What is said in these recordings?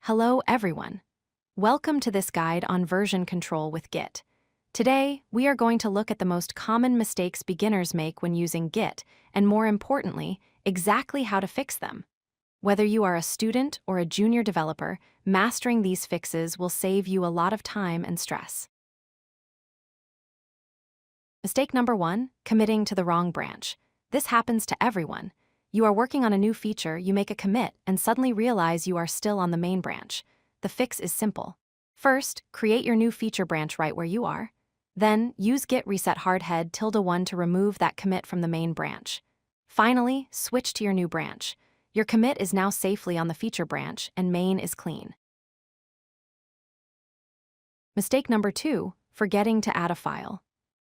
Hello everyone. Welcome to this guide on version control with Git. Today, we are going to look at the most common mistakes beginners make when using Git, and more importantly, exactly how to fix them. Whether you are a student or a junior developer, mastering these fixes will save you a lot of time and stress. Mistake number 1, committing to the wrong branch. This happens to everyone. You are working on a new feature, you make a commit, and suddenly realize you are still on the main branch. The fix is simple. First, create your new feature branch right where you are. Then, use git reset hardhead ~1 to remove that commit from the main branch. Finally, switch to your new branch. Your commit is now safely on the feature branch, and main is clean. Mistake number 2, forgetting to add a file.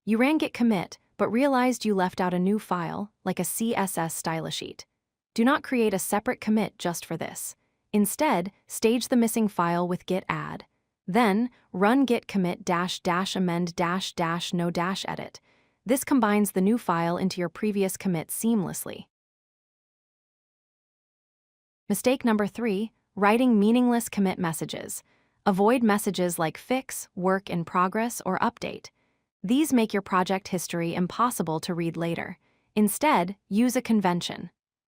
You ran git commit, but realized you left out a new file, like a CSS style sheet. Do not create a separate commit just for this. Instead, stage the missing file with git add. Then, run git commit --amend --no edit. This combines the new file into your previous commit seamlessly. Mistake number 3, writing meaningless commit messages. Avoid messages like fix, work in progress, or update. These make your project history impossible to read later. Instead, use a convention.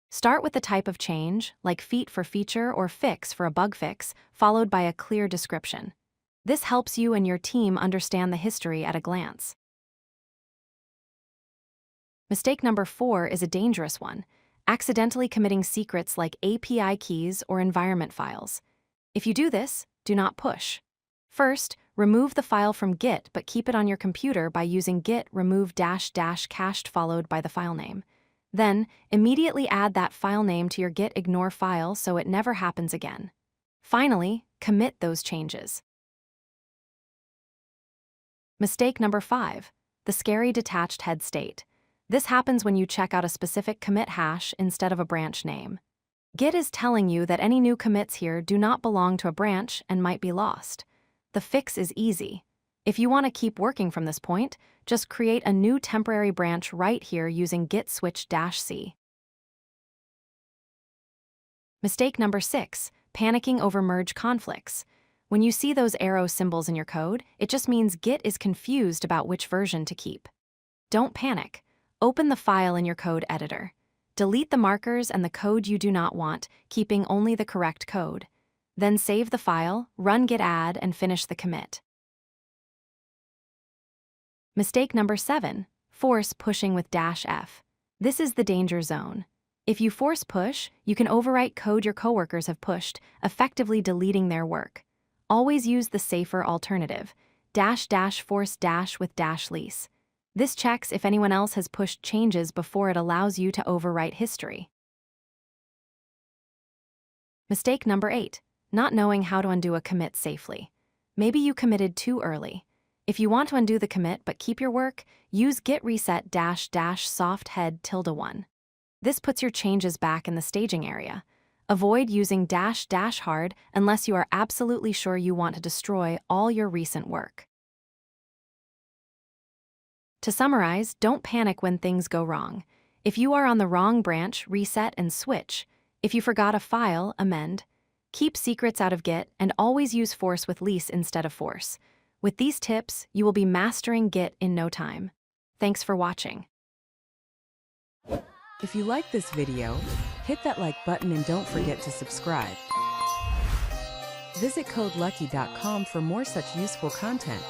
Start with the type of change, like feat for feature or fix for a bug fix, followed by a clear description. This helps you and your team understand the history at a glance. Mistake number 4 is a dangerous one, accidentally committing secrets like API keys or environment files. If you do this, do not push. First, remove the file from Git but keep it on your computer by using git remove --cached followed by the file name. Then, immediately add that file name to your git ignore file so it never happens again. Finally, commit those changes. Mistake number 5, the scary detached head state. This happens when you check out a specific commit hash instead of a branch name. Git is telling you that any new commits here do not belong to a branch and might be lost. The fix is easy. If you want to keep working from this point, just create a new temporary branch right here using git switch -c. Mistake number 6, panicking over merge conflicts. When you see those arrow symbols in your code, it just means Git is confused about which version to keep. Don't panic. Open the file in your code editor. Delete the markers and the code you do not want, keeping only the correct code. Then save the file, run git add, and finish the commit. Mistake number 7, force pushing with -f. This is the danger zone. If you force push, you can overwrite code your coworkers have pushed, effectively deleting their work. Always use the safer alternative, --force- with -lease. This checks if anyone else has pushed changes before it allows you to overwrite history. Mistake number 8, not knowing how to undo a commit safely. Maybe you committed too early. If you want to undo the commit but keep your work, use git reset --soft head ~1. This puts your changes back in the staging area. Avoid using --hard unless you are absolutely sure you want to destroy all your recent work. To summarize, don't panic when things go wrong. If you are on the wrong branch, reset and switch. If you forgot a file, amend. Keep secrets out of Git and always use force with lease instead of force. With these tips, you will be mastering Git in no time. Thanks for watching. If you like this video, hit that like button and don't forget to subscribe. Visit codelucky.com for more such useful content.